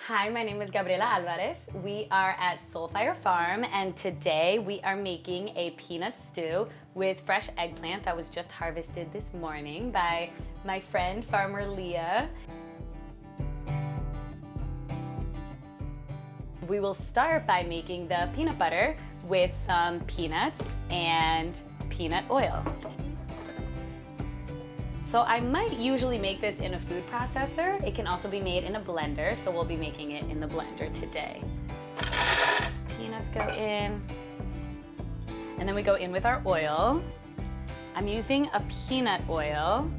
Hi, my name is Gabriela Alvarez. We are at Soulfire Farm, and today we are making a peanut stew with fresh eggplant that was just harvested this morning by my friend, Farmer Leah. We will start by making the peanut butter with some peanuts and peanut oil. So I might usually make this in a food processor. It can also be made in a blender, so we'll be making it in the blender today. Peanuts go in, and then we go in with our oil. I'm using a peanut oil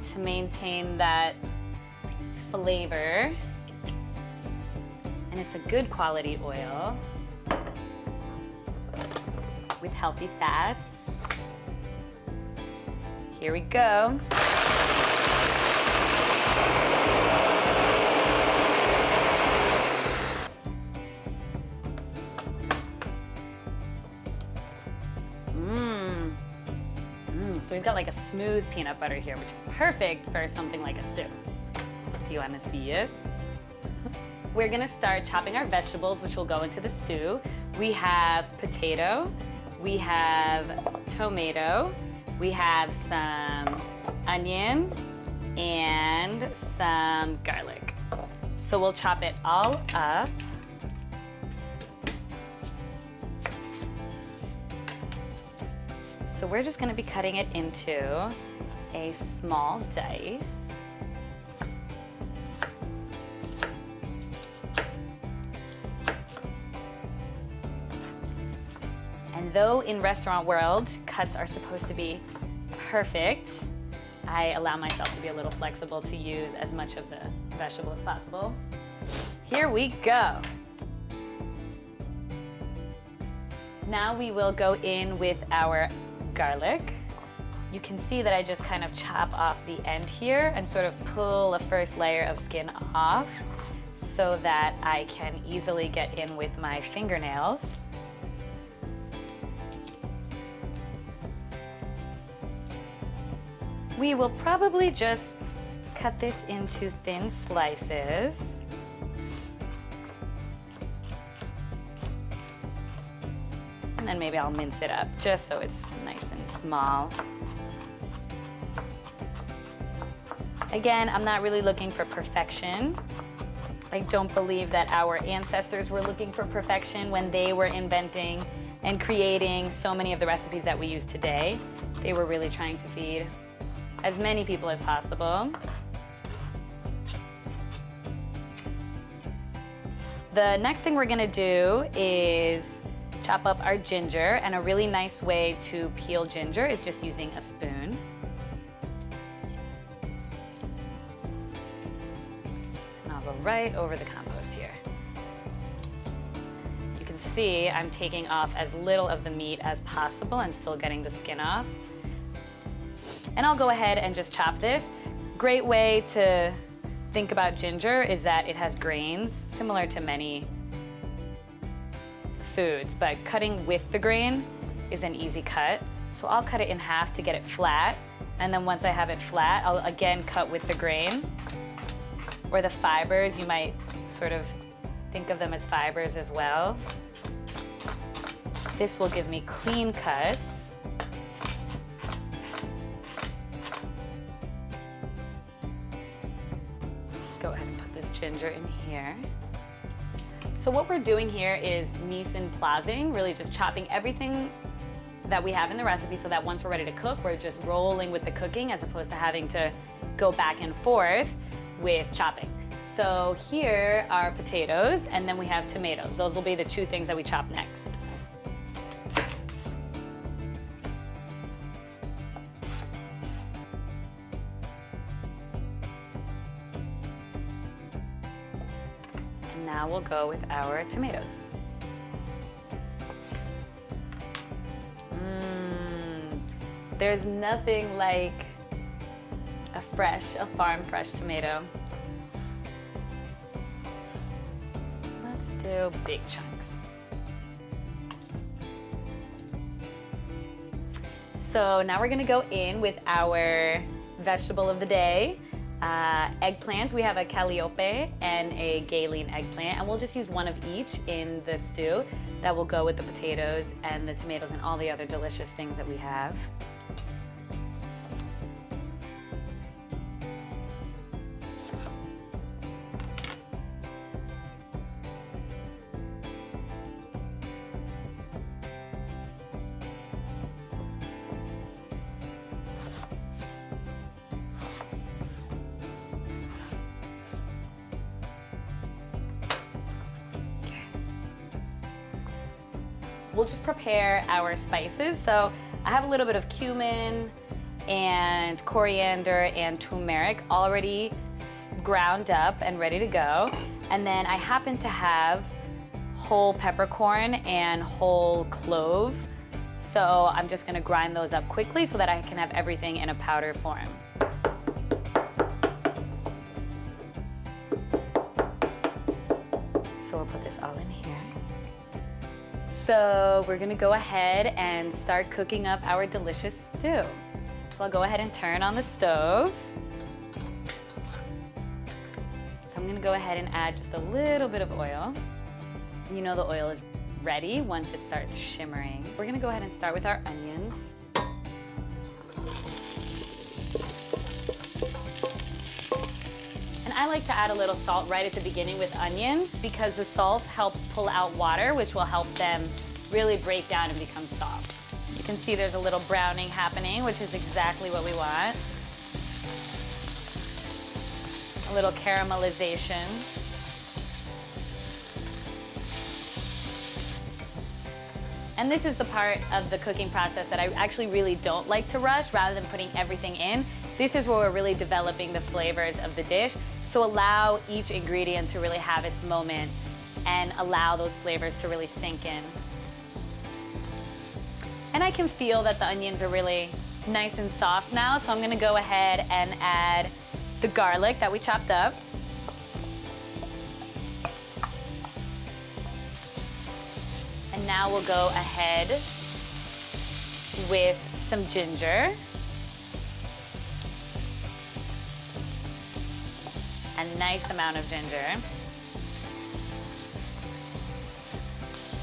to maintain that flavor, and it's a good quality oil with healthy fats. Here we go. So we've got like a smooth peanut butter here, which is perfect for something like a stew. Do you want to see it? We're gonna start chopping our vegetables, which will go into the stew. We have potato, we have tomato, we have some onion and some garlic. So we'll chop it all up. So we're just gonna be cutting it into a small dice. And though in restaurant world, cuts are supposed to be perfect, I allow myself to be a little flexible to use as much of the vegetable as possible. Here we go. Now we will go in with our garlic. You can see that I just kind of chop off the end here and sort of pull a first layer of skin off so that I can easily get in with my fingernails. We will probably just cut this into thin slices. And then maybe I'll mince it up just so it's nice and small. Again, I'm not really looking for perfection. I don't believe that our ancestors were looking for perfection when they were inventing and creating so many of the recipes that we use today. They were really trying to feed as many people as possible. The next thing we're gonna do is chop up our ginger, and a really nice way to peel ginger is just using a spoon. And I'll go right over the compost here. You can see I'm taking off as little of the meat as possible and still getting the skin off. And I'll go ahead and just chop this. Great way to think about ginger is that it has grains, similar to many foods, but cutting with the grain is an easy cut. So I'll cut it in half to get it flat. And then once I have it flat, I'll again cut with the grain. Or the fibers, you might sort of think of them as fibers as well. This will give me clean cuts. Go ahead and put this ginger in here. So what we're doing here is mise en placing, really just chopping everything that we have in the recipe so that once we're ready to cook, we're just rolling with the cooking as opposed to having to go back and forth with chopping. So here are potatoes, and then we have tomatoes. Those will be the two things that we chop next. Now we'll go with our tomatoes. There's nothing like a farm fresh tomato. Let's do big chunks. So now we're gonna go in with our vegetable of the day. Eggplants, we have a calliope and a Galen eggplant, and we'll just use one of each in the stew. That will go with the potatoes and the tomatoes and all the other delicious things that we have. We'll just prepare our spices. So I have a little bit of cumin and coriander and turmeric already ground up and ready to go. And then I happen to have whole peppercorn and whole clove. So I'm just gonna grind those up quickly so that I can have everything in a powder form. So we'll put this all in here. So we're gonna go ahead and start cooking up our delicious stew. So I'll go ahead and turn on the stove. So I'm gonna go ahead and add just a little bit of oil. You know the oil is ready once it starts shimmering. We're gonna go ahead and start with our onions. And I like to add a little salt right at the beginning with onions because the salt helps pull out water, which will help them really break down and become soft. You can see there's a little browning happening, which is exactly what we want. A little caramelization. And this is the part of the cooking process that I actually really don't like to rush. Rather than putting everything in, this is where we're really developing the flavors of the dish. So allow each ingredient to really have its moment and allow those flavors to really sink in. And I can feel that the onions are really nice and soft now, so I'm gonna go ahead and add the garlic that we chopped up. And now we'll go ahead with some ginger. A nice amount of ginger.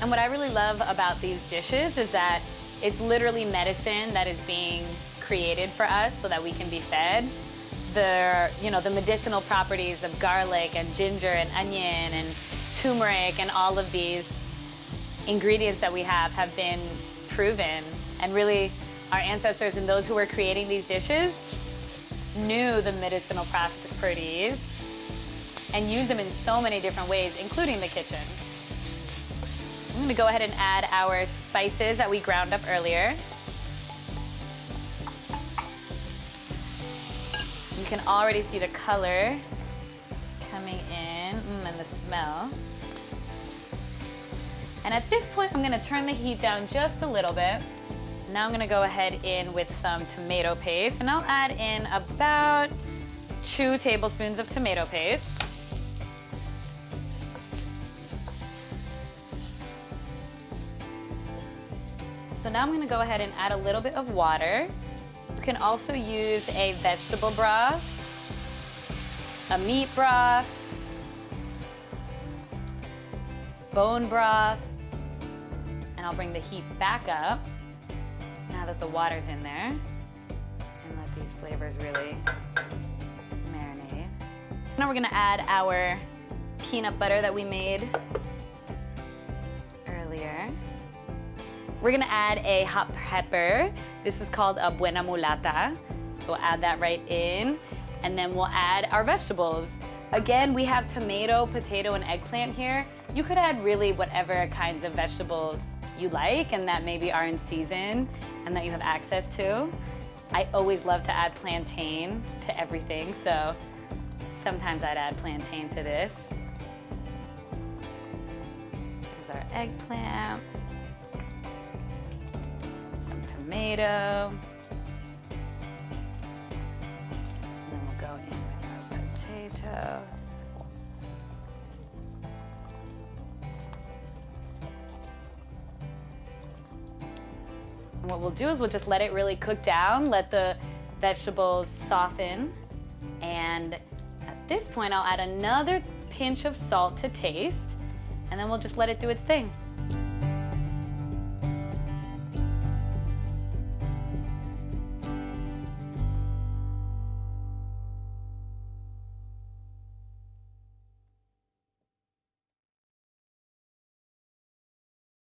And what I really love about these dishes is that it's literally medicine that is being created for us so that we can be fed. The medicinal properties of garlic and ginger and onion and turmeric and all of these ingredients that we have been proven. And really, our ancestors and those who were creating these dishes knew the medicinal properties and used them in so many different ways, including the kitchen. I'm gonna go ahead and add our spices that we ground up earlier. You can already see the color coming in and the smell. And at this point, I'm gonna turn the heat down just a little bit. Now I'm gonna go ahead in with some tomato paste, and I'll add in about 2 tablespoons of tomato paste. So now I'm gonna go ahead and add a little bit of water. You can also use a vegetable broth, a meat broth, bone broth, and I'll bring the heat back up now that the water's in there and let these flavors really marinate. Now we're gonna add our peanut butter that we made earlier. We're gonna add a hot pepper. This is called a buena mulata. So we'll add that right in, and then we'll add our vegetables. Again, we have tomato, potato, and eggplant here. You could add really whatever kinds of vegetables you like and that maybe are in season and that you have access to. I always love to add plantain to everything, so sometimes I'd add plantain to this. There's our eggplant. Tomato. And then we'll go in with our potato. And what we'll do is we'll just let it really cook down, let the vegetables soften, And at this point, I'll add another pinch of salt to taste, and then we'll just let it do its thing.